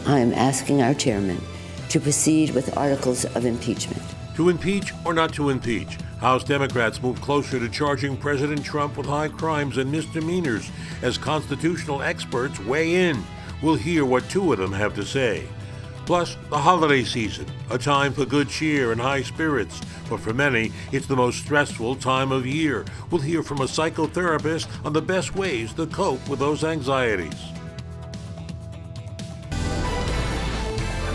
I am asking our chairman to proceed with articles of impeachment. To impeach or not to impeach, House Democrats move closer to charging President Trump with high crimes and misdemeanors as constitutional experts weigh in. We'll hear what two of them have to say. Plus, the holiday season, a time for good cheer and high spirits. But for many, it's the most stressful time of year. We'll hear from a psychotherapist on the best ways to cope with those anxieties.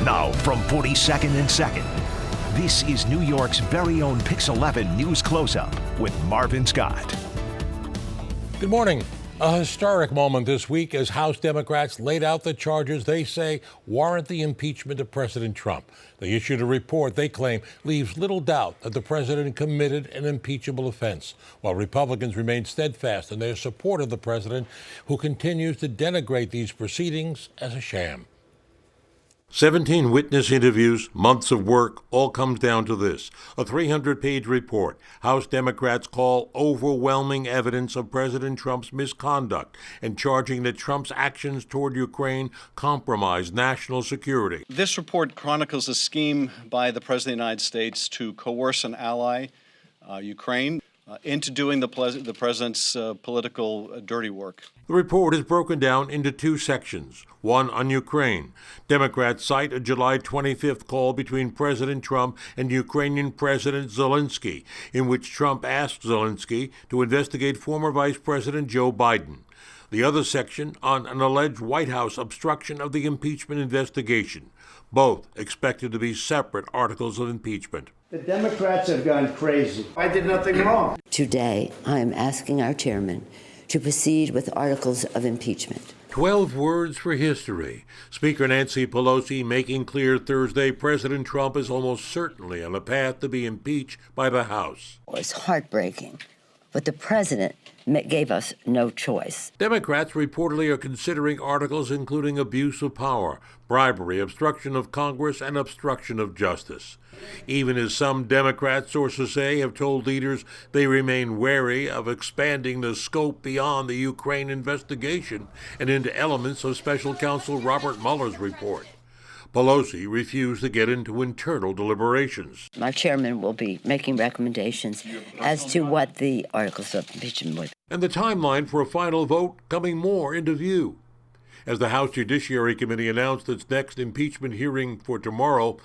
Now from 42nd and 2nd, this is New York's very own Pix 11 News Closeup with Marvin Scott. Good morning. A historic moment this week as House Democrats laid out the charges they say warrant the impeachment of President Trump. They issued a report they claim leaves little doubt that the president committed an impeachable offense, while Republicans remain steadfast in their support of the president, who continues to denigrate these proceedings as a sham. 17 witness interviews, months of work, all comes down to this. A 300-page report House Democrats call overwhelming evidence of President Trump's misconduct and charging that Trump's actions toward Ukraine compromised national security. This report chronicles a scheme by the President of the United States to coerce an ally, Ukraine, into doing the president's political dirty work. The report is broken down into two sections. One on Ukraine. Democrats cite a July 25th call between President Trump and Ukrainian President Zelensky, in which Trump asked Zelensky to investigate former Vice President Joe Biden. The other section on an alleged White House obstruction of the impeachment investigation. Both expected to be separate articles of impeachment. The Democrats have gone crazy. I did nothing wrong. Today, I am asking our chairman to proceed with articles of impeachment. 12 words for history. Speaker Nancy Pelosi making clear Thursday President Trump is almost certainly on a path to be impeached by the House. It's heartbreaking, but the president gave us no choice. Democrats reportedly are considering articles including abuse of power, bribery, obstruction of Congress, and obstruction of justice. Even as some Democrat sources say have told leaders they remain wary of expanding the scope beyond the Ukraine investigation and into elements of Special Counsel Robert Mueller's report. Pelosi refused to get into internal deliberations. My chairman will be making recommendations as to what the articles of impeachment would be. And the timeline for a final vote coming more into view. As the House Judiciary Committee announced its next impeachment hearing for tomorrow,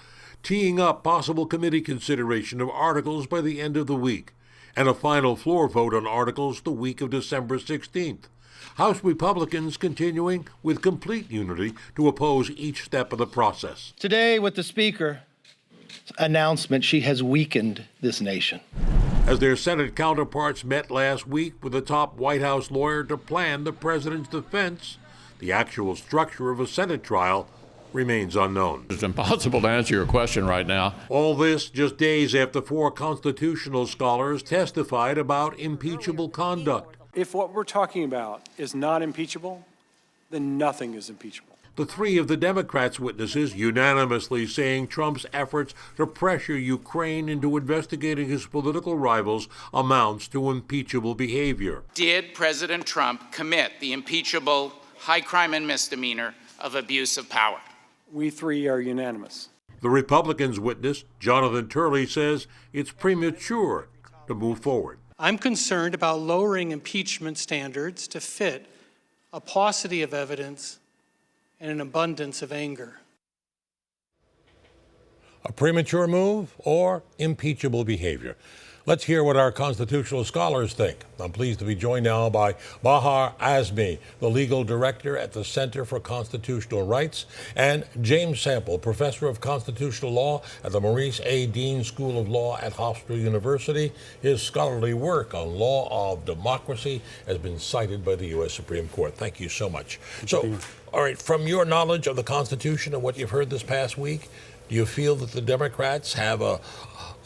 teeing up possible committee consideration of articles by the end of the week, and a final floor vote on articles the week of December 16th. House Republicans continuing with complete unity to oppose each step of the process. Today, with the Speaker's announcement, she has weakened this nation. As their Senate counterparts met last week with a top White House lawyer to plan the president's defense, the actual structure of a Senate trial remains unknown. It's impossible to answer your question right now. All this just days after 4 constitutional scholars testified about impeachable conduct. If what we're talking about is not impeachable, then nothing is impeachable. The 3 of the Democrats' witnesses unanimously saying Trump's efforts to pressure Ukraine into investigating his political rivals amounts to impeachable behavior. Did President Trump commit the impeachable high crime and misdemeanor of abuse of power? We 3 are unanimous. The Republicans' witness, Jonathan Turley, says it's premature to move forward. I'm concerned about lowering impeachment standards to fit a paucity of evidence and an abundance of anger. A premature move or impeachable behavior? Let's hear what our constitutional scholars think. I'm pleased to be joined now by Bahar Azmi, the legal director at the Center for Constitutional Rights, and James Sample, professor of constitutional law at the Maurice A. Dean School of Law at Hofstra University. His scholarly work on law of democracy has been cited by the U.S. Supreme Court. Thank you so much. So, all right, from your knowledge of the Constitution and what you've heard this past week, do you feel that the Democrats have a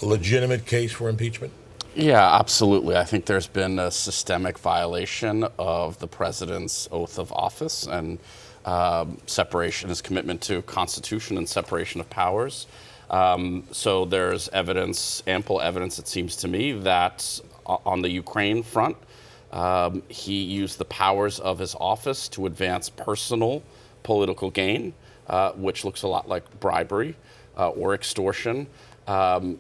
legitimate case for impeachment? Yeah, absolutely. I think there's been a systemic violation of the president's oath of office and separation, his commitment to Constitution and separation of powers. So there's evidence, ample evidence, it seems to me, that on the Ukraine front, he used the powers of his office to advance personal political gain. which looks a lot like bribery or extortion.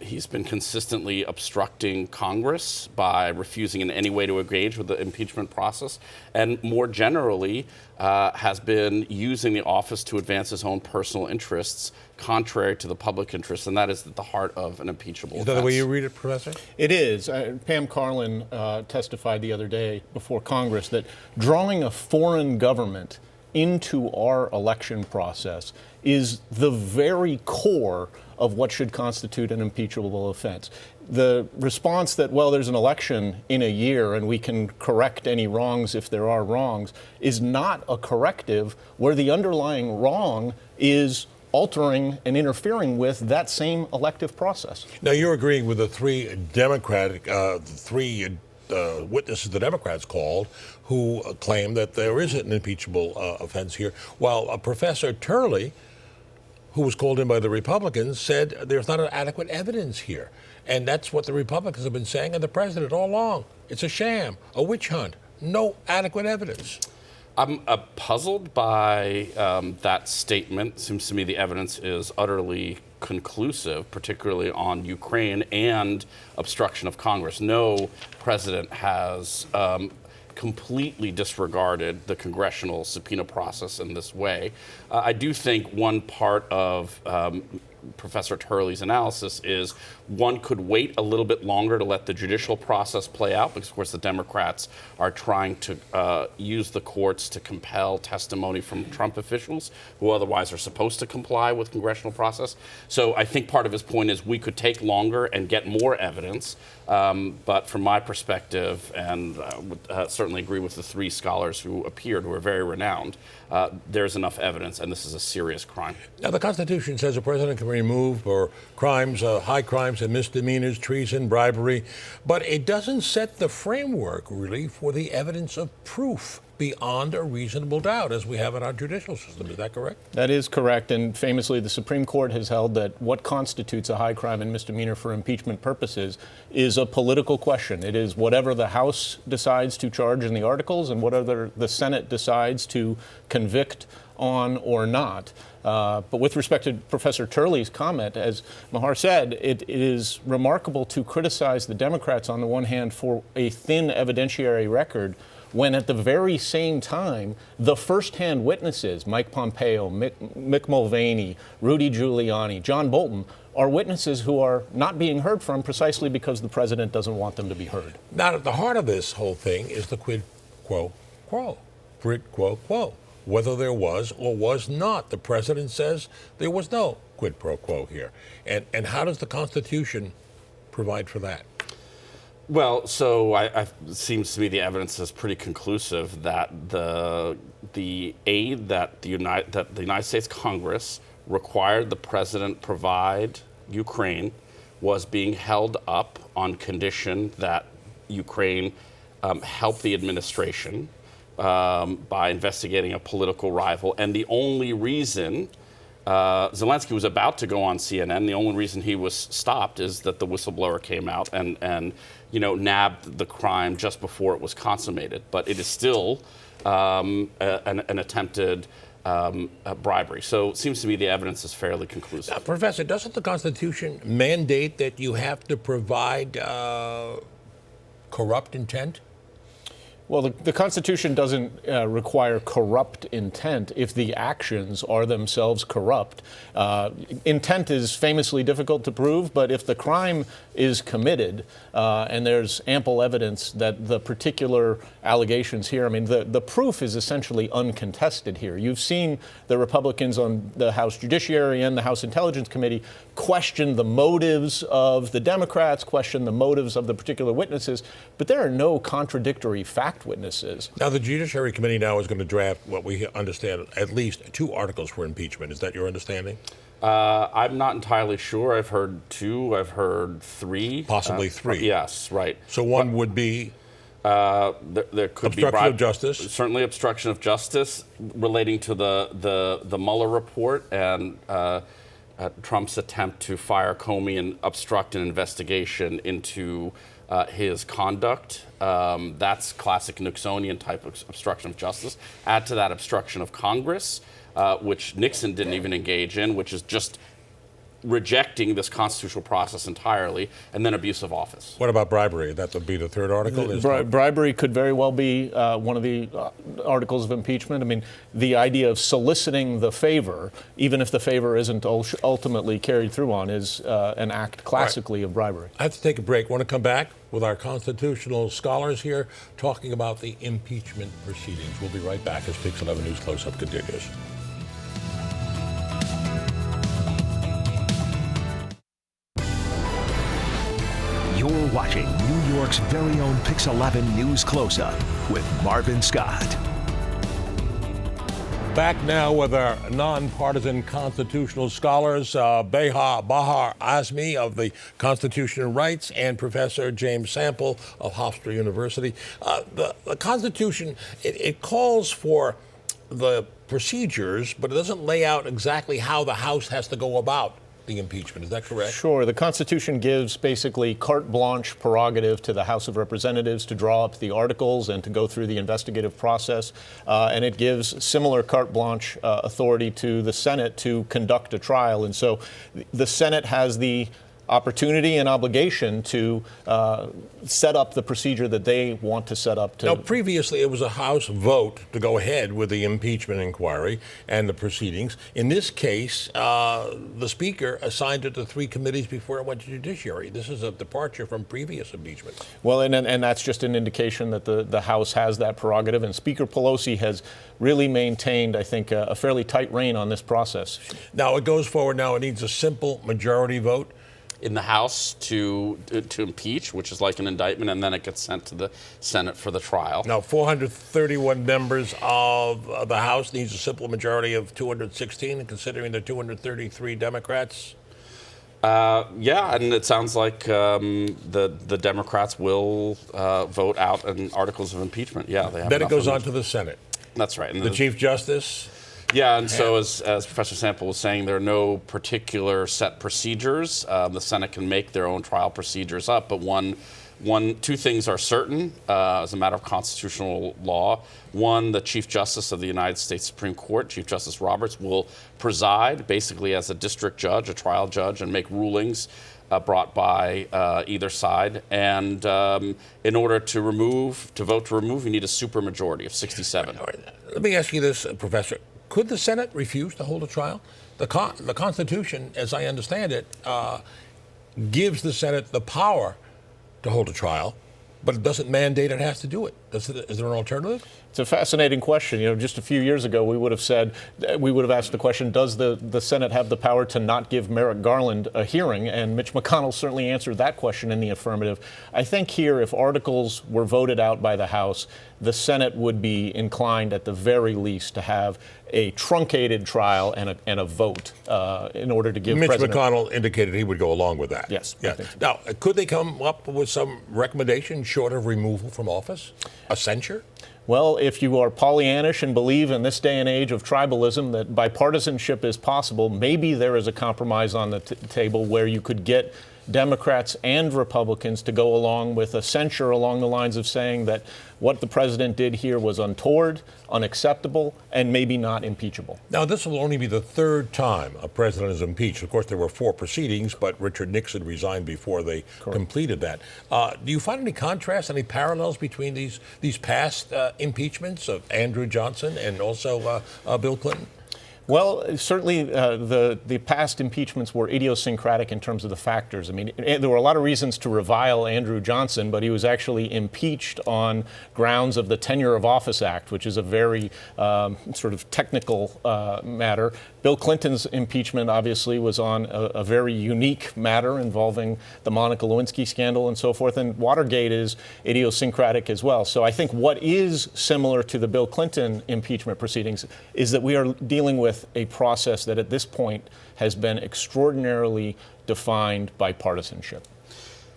He's been consistently obstructing Congress by refusing in any way to engage with the impeachment process, and more generally has been using the office to advance his own personal interests contrary to the public interest, and that is at the heart of an impeachable offense. Is that the way you read it, Professor? It is. Pam Carlin testified the other day before Congress that drawing a foreign government into our election process is the very core of what should constitute an impeachable offense. The response that, well, there's an election in a year and we can correct any wrongs if there are wrongs, is not a corrective where the underlying wrong is altering and interfering with that same elective process. Now, you're agreeing with the three witnesses the Democrats called who claim that there is an impeachable offense here, while Professor Turley, who was called in by the Republicans, said there's not adequate evidence here. And that's what the Republicans have been saying, and the president all along. It's a sham, a witch hunt, no adequate evidence. I'm puzzled by that statement. Seems to me the evidence is utterly conclusive, particularly on Ukraine and obstruction of Congress. No president has completely disregarded the congressional subpoena process in this way. I do think one part of Professor Turley's analysis is one could wait a little bit longer to let the judicial process play out, because of course the Democrats are trying to use the courts to compel testimony from Trump officials who otherwise are supposed to comply with congressional process. So I think part of his point is we could take longer and get more evidence, but from my perspective, and would certainly agree with the three scholars who appeared, who are very renowned, there's enough evidence, and this is a serious crime. Now, the Constitution says a president can remove for crimes, high crimes and misdemeanors, treason, bribery, but it doesn't set the framework, really, for the evidence of proof beyond a reasonable doubt, as we have in our judicial system. Is that correct? That is correct, and famously, the Supreme Court has held that what constitutes a high crime and misdemeanor for impeachment purposes is a political question. It is whatever the House decides to charge in the articles and whatever the Senate decides to convict on or not. But with respect to Professor Turley's comment, as Mahar said, it is remarkable to criticize the Democrats on the one hand for a thin evidentiary record, when at the very same time, the first-hand witnesses, Mike Pompeo, Mick Mulvaney, Rudy Giuliani, John Bolton, are witnesses who are not being heard from precisely because the president doesn't want them to be heard. Now, at the heart of this whole thing is the quid pro quo. Quid pro quo. Whether there was or was not. The president says there was no quid pro quo here. And how does the Constitution provide for that? Well, so it seems to me the evidence is pretty conclusive that the aid that the United States Congress required the president provide Ukraine was being held up on condition that Ukraine help the administration by investigating a political rival. And the only reason Zelensky was about to go on CNN, the only reason he was stopped is that the whistleblower came out and nabbed the crime just before it was consummated. But it is still an attempted bribery. So it seems to me the evidence is fairly conclusive. Now, Professor, doesn't the Constitution mandate that you have to provide corrupt intent? Well, the Constitution doesn't require corrupt intent if the actions are themselves corrupt. Intent is famously difficult to prove, but if the crime is committed and there's ample evidence that the particular allegations here, I mean, the proof is essentially uncontested here. You've seen the Republicans on the House Judiciary and the House Intelligence Committee question the motives of the Democrats, question the motives of the particular witnesses, but there are no contradictory fact witnesses. Now, the Judiciary Committee now is going to draft what we understand at least 2 articles for impeachment. Is that your understanding? I'm not entirely sure. I've heard 2. I've heard 3. Possibly 3. Yes, right. So one would be there could be obstruction of justice. Certainly, obstruction of justice relating to the Mueller report and Trump's attempt to fire Comey and obstruct an investigation into his conduct. That's classic Nixonian type of obstruction of justice. Add to that obstruction of Congress, which Nixon didn't even engage in, which is just rejecting this constitutional process entirely, and then abuse of office. What about bribery? That would be the third article? Bribery could very well be one of the articles of impeachment. I mean, the idea of soliciting the favor, even if the favor isn't ultimately carried through on, is an act classically of bribery. I have to take a break. Want to come back with our constitutional scholars here talking about the impeachment proceedings. We'll be right back as Pix 11 News Close-Up continues. You're watching New York's very own Pix 11 News Close-Up with Marvin Scott. Back now with our nonpartisan constitutional scholars, Bahar Azmi of the Constitution and Rights and Professor James Sample of Hofstra University. The Constitution, it calls for the procedures, but it doesn't lay out exactly how the House has to go about the impeachment. Is that correct? Sure. The Constitution gives basically carte blanche prerogative to the House of Representatives to draw up the articles and to go through the investigative process. And it gives similar carte blanche authority to the Senate to conduct a trial. And so the Senate has the opportunity and obligation to set up the procedure that they want to set up. Now, previously, it was a House vote to go ahead with the impeachment inquiry and the proceedings. In this case, the Speaker assigned it to 3 committees before it went to Judiciary. This is a departure from previous impeachment. Well, and that's just an indication that the House has that prerogative. And Speaker Pelosi has really maintained, I think, a fairly tight rein on this process. Now, it goes forward now. It needs a simple majority vote in the House to impeach, which is like an indictment, and then it gets sent to the Senate for the trial. Now, 431 members of the House needs a simple majority of 216, and considering the 233 Democrats. Yeah, and it sounds like the Democrats will vote out in articles of impeachment. Yeah, they have. Then it goes on to the Senate. That's right. And the Chief Justice. Yeah, and so as Professor Sample was saying, there are no particular set procedures. The Senate can make their own trial procedures up, but two things are certain as a matter of constitutional law. One, the Chief Justice of the United States Supreme Court, Chief Justice Roberts, will preside basically as a district judge, a trial judge, and make rulings brought by either side. And in order to vote to remove, you need a supermajority of 67. Let me ask you this, Professor. Could the Senate refuse to hold a trial? The Constitution, as I understand it, gives the Senate the power to hold a trial, but it doesn't mandate it has to do it. Is there an alternative? It's a fascinating question. You know, just a few years ago, we would have asked the question, does the Senate have the power to not give Merrick Garland a hearing? And Mitch McConnell certainly answered that question in the affirmative. I think here, if articles were voted out by the House, the Senate would be inclined at the very least to have a truncated trial and a vote in order to give Mitch McConnell indicated he would go along with that. Yes. Yeah. I think so. Now, could they come up with some recommendation short of removal from office? A censure? Well, if you are Pollyannish and believe in this day and age of tribalism that bipartisanship is possible, maybe there is a compromise on the table where you could get Democrats and Republicans to go along with a censure along the lines of saying that what the president did here was untoward, unacceptable, and maybe not impeachable. Now, this will only be the 3rd time a president is impeached. Of course, there were 4 proceedings, but Richard Nixon resigned before they completed that. Do you find any contrast, any parallels between these past impeachments of Andrew Johnson and also Bill Clinton? Well, certainly the past impeachments were idiosyncratic in terms of the factors. I mean, there were a lot of reasons to revile Andrew Johnson, but he was actually impeached on grounds of the Tenure of Office Act, which is a very sort of technical matter. Bill Clinton's impeachment, obviously, was on a very unique matter involving the Monica Lewinsky scandal and so forth, and Watergate is idiosyncratic as well. So I think what is similar to the Bill Clinton impeachment proceedings is that we are dealing with a process that at this point has been extraordinarily defined by partisanship.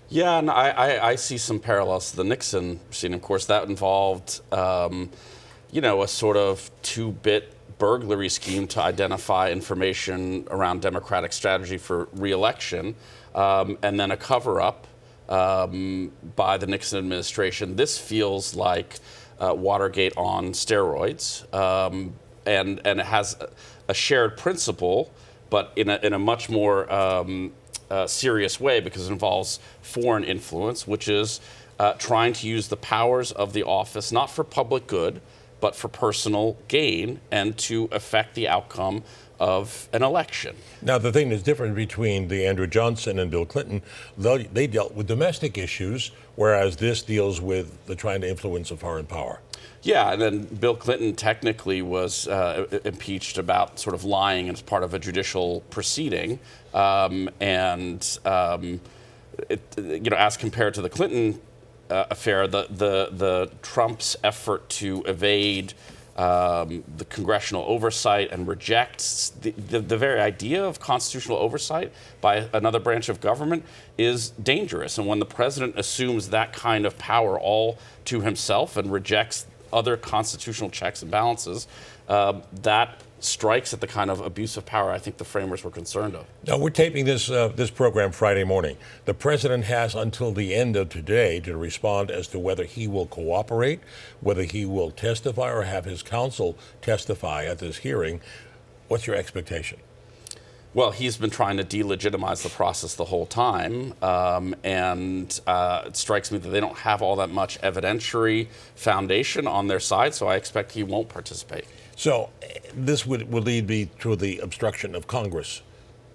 Yeah, and I see some parallels to the Nixon proceeding. Of course, that involved, a sort of 2-bit burglary scheme to identify information around Democratic strategy for re-election, and then a cover-up by the Nixon administration. This feels like Watergate on steroids. and it has a shared principle, but in a much more serious way, because it involves foreign influence, which is trying to use the powers of the office not for public good, but for personal gain and to affect the outcome of an election. Now, the thing that's different between the Andrew Johnson and Bill Clinton, they dealt with domestic issues, whereas this deals with the trying to influence a foreign power. Yeah, and then Bill Clinton technically was impeached about sort of lying as part of a judicial proceeding, as compared to the Clinton affair, the Trump's effort to evade the congressional oversight and rejects the very idea of constitutional oversight by another branch of government is dangerous. And when the president assumes that kind of power all to himself and rejects other constitutional checks and balances, that strikes at the kind of abuse of power I think the framers were concerned of. Now, we're taping this program Friday morning. The president has until the end of today to respond as to whether he will cooperate, whether he will testify or have his counsel testify at this hearing. What's your expectation? Well, he's been trying to delegitimize the process the whole time, and it strikes me that they don't have all that much evidentiary foundation on their side, so I expect he won't participate. So this would lead me to the obstruction of Congress,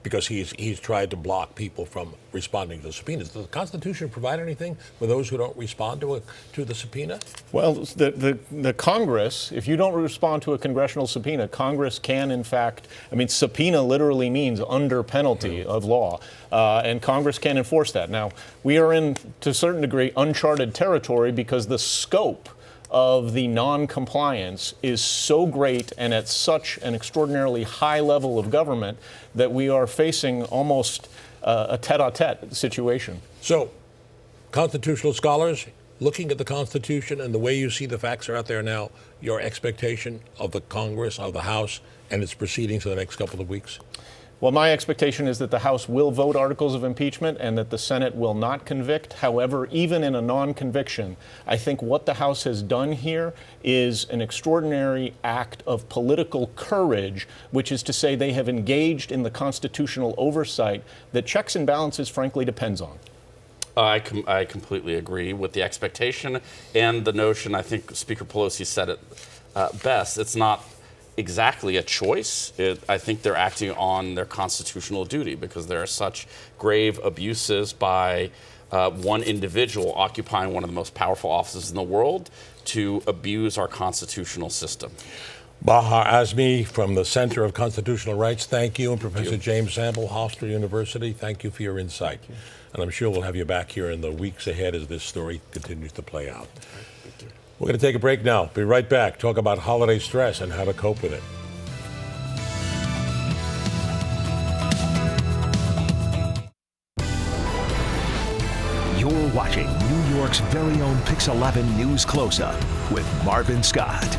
because he's tried to block people from responding to subpoenas. Does the Constitution provide anything for those who don't respond to the subpoena? Well, the Congress, if you don't respond to a congressional subpoena, Congress can, in fact, subpoena literally means under penalty of law, and Congress can enforce that. Now, we are in, to a certain degree, uncharted territory because the scope of the non-compliance is so great and at such an extraordinarily high level of government that we are facing almost a tete-a-tete situation. So, constitutional scholars, looking at the Constitution and the way you see the facts are out there now, your expectation of the Congress, of the House, and its proceedings in the next couple of weeks? Well, my expectation is that the House will vote articles of impeachment and that the Senate will not convict. However, even in a non-conviction, I think what the House has done here is an extraordinary act of political courage, which is to say they have engaged in the constitutional oversight that checks and balances, frankly, depends on. I completely agree with the expectation and the notion. I think Speaker Pelosi said it best. It's not exactly a choice. I think they're acting on their constitutional duty because there are such grave abuses by one individual occupying one of the most powerful offices in the world to abuse our constitutional system. Bahar Azmi from the Center of Constitutional Rights, thank you. And Professor James Sample, Hofstra University, thank you for your insight. And I'm sure we'll have you back here in the weeks ahead as this story continues to play out. We're going to take a break now. Be right back. Talk about holiday stress and how to cope with it. You're watching New York's very own Pix 11 News Closeup with Marvin Scott.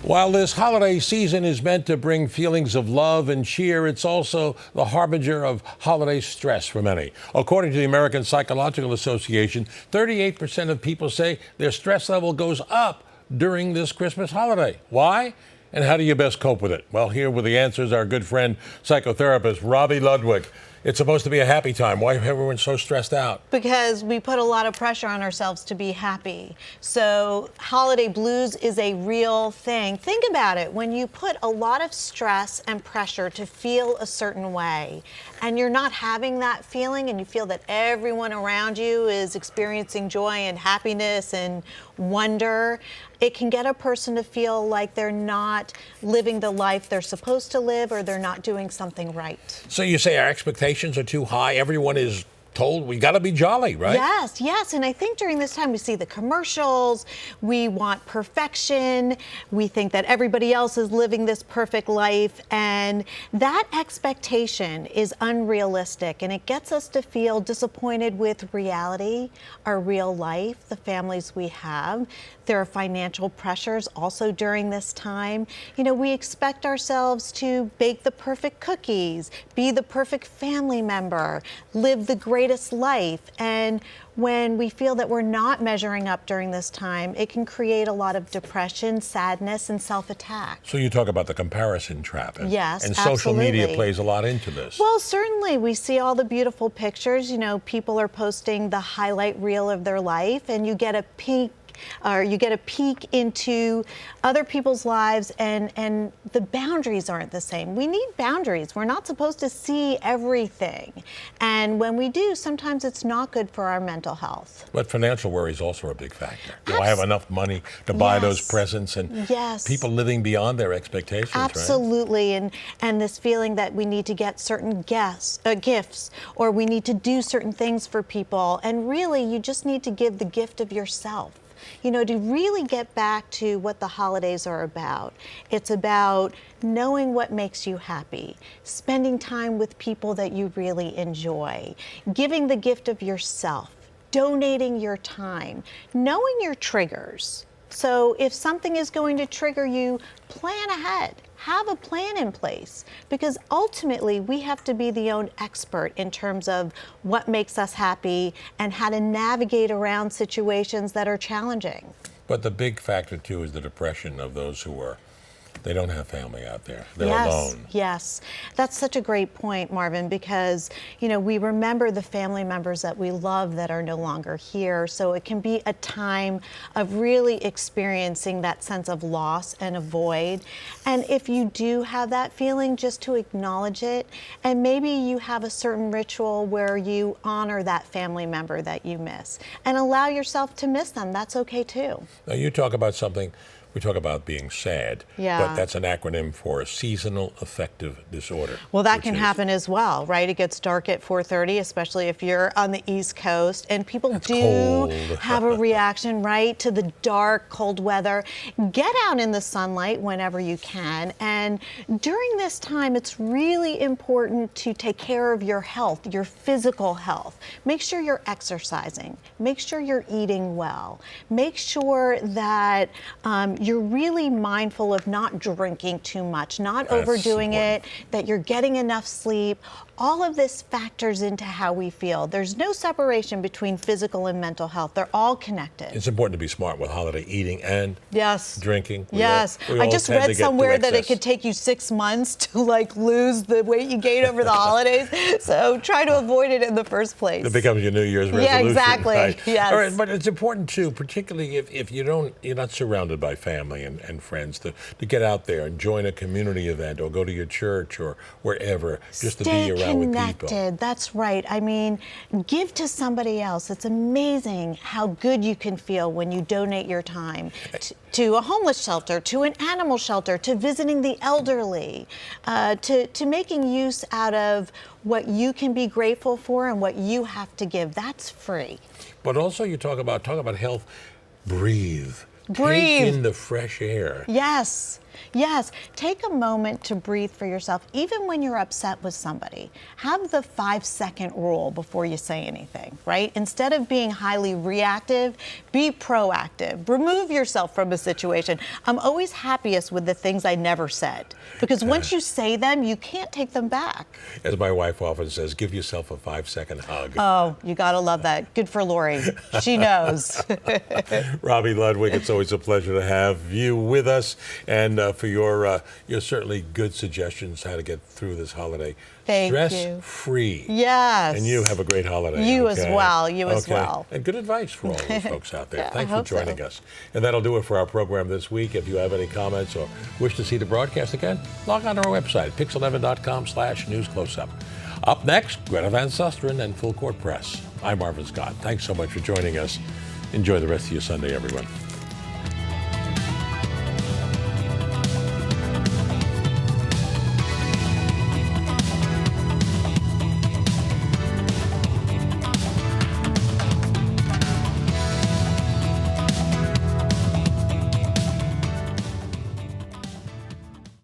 While this holiday season is meant to bring feelings of love and cheer, it's also the harbinger of holiday stress for many. According to the American Psychological Association, 38% of people say their stress level goes up during this Christmas holiday. Why? And how do you best cope with it? Well, here with the answers, our good friend, psychotherapist Robi Ludwig. It's supposed to be a happy time. Why is everyone so stressed out? Because we put a lot of pressure on ourselves to be happy. So holiday blues is a real thing. Think about it. When you put a lot of stress and pressure to feel a certain way, and you're not having that feeling, and you feel that everyone around you is experiencing joy and happiness and wonder, it can get a person to feel like they're not living the life they're supposed to live, or they're not doing something right. So you say our expectations are too high. Everyone is told we got to be jolly, right? Yes. And I think during this time we see the commercials. We want perfection. We think that everybody else is living this perfect life. And that expectation is unrealistic. And it gets us to feel disappointed with reality, our real life, the families we have. There are financial pressures also during this time. You know, we expect ourselves to bake the perfect cookies, be the perfect family member, live the greatest life. And when we feel that we're not measuring up during this time, it can create a lot of depression, sadness, and self-attack. So you talk about the comparison trap. Yes, and social absolutely. media plays a lot into this. Well, certainly we see all the beautiful pictures. You know, people are posting the highlight reel of their life, and you get a peek into other people's lives, and the boundaries aren't the same. We need boundaries. We're not supposed to see everything. And when we do, sometimes it's not good for our mental health. But financial worry is also a big factor. Do I have enough money to buy those presents? And people living beyond their expectations, Absolutely. right? And this feeling that we need to get certain gifts, or we need to do certain things for people. And really, you just need to give the gift of yourself. You know, to really get back to what the holidays are about. It's about knowing what makes you happy, spending time with people that you really enjoy, giving the gift of yourself, donating your time, knowing your triggers. So if something is going to trigger you, plan ahead. Have a plan in place, because ultimately we have to be the own expert in terms of what makes us happy and how to navigate around situations that are challenging. But the big factor too is the depression of those they don't have family out there. They're Yes, alone. yes. That's such a great point, Marvin, because, you know, we remember the family members that we love that are no longer here. So it can be a time of really experiencing that sense of loss and a void. And if you do have that feeling, just to acknowledge it. And maybe you have a certain ritual where you honor that family member that you miss and allow yourself to miss them. That's okay too. Now you talk about something. We talk about being sad, but that's an acronym for a seasonal affective disorder. Well, that can happen as well, right? It gets dark at 4:30, especially if you're on the East Coast, and people do have a reaction, right, to the dark, cold weather. Get out in the sunlight whenever you can, and during this time, it's really important to take care of your health, your physical health. Make sure you're exercising. Make sure you're eating well. Make sure that you're really mindful of not drinking too much, not overdoing it, that you're getting enough sleep. All of this factors into how we feel. There's no separation between physical and mental health. They're all connected. It's important to be smart with holiday eating and drinking. Yes. I just read somewhere that it could take you 6 months to lose the weight you gained over the holidays. So try to avoid it in the first place. It becomes your New Year's resolution. Yeah, exactly. Right? Yes. All right, but it's important too, particularly if you're not surrounded by family and friends, to get out there and join a community event or go to your church or wherever, just to be around with people. Connected. That's right. I mean, give to somebody else. It's amazing how good you can feel when you donate your time to a homeless shelter, to an animal shelter, to visiting the elderly, to making use out of what you can be grateful for and what you have to give. That's free. But also you talk about health. Breathe. Breathe. Take in the fresh air. Yes. Yes. Take a moment to breathe for yourself, even when you're upset with somebody. Have the 5-second rule before you say anything, right? Instead of being highly reactive, be proactive. Remove yourself from a situation. I'm always happiest with the things I never said, because once you say them, you can't take them back. As my wife often says, give yourself a 5-second hug. Oh, you gotta love that. Good for Lori. She knows. Robi Ludwig, it's always a pleasure to have you with us, and for your certainly good suggestions how to get through this holiday. Thank you. Stress-free. Yes. And you have a great holiday. You as well. You as well. And good advice for all those folks out there. Yeah, Thanks for joining us. And that'll do it for our program this week. If you have any comments or wish to see the broadcast again, log on to our website, pix11.com/News Closeup. Up next, Greta Van Susteren and Full Court Press. I'm Marvin Scott. Thanks so much for joining us. Enjoy the rest of your Sunday, everyone.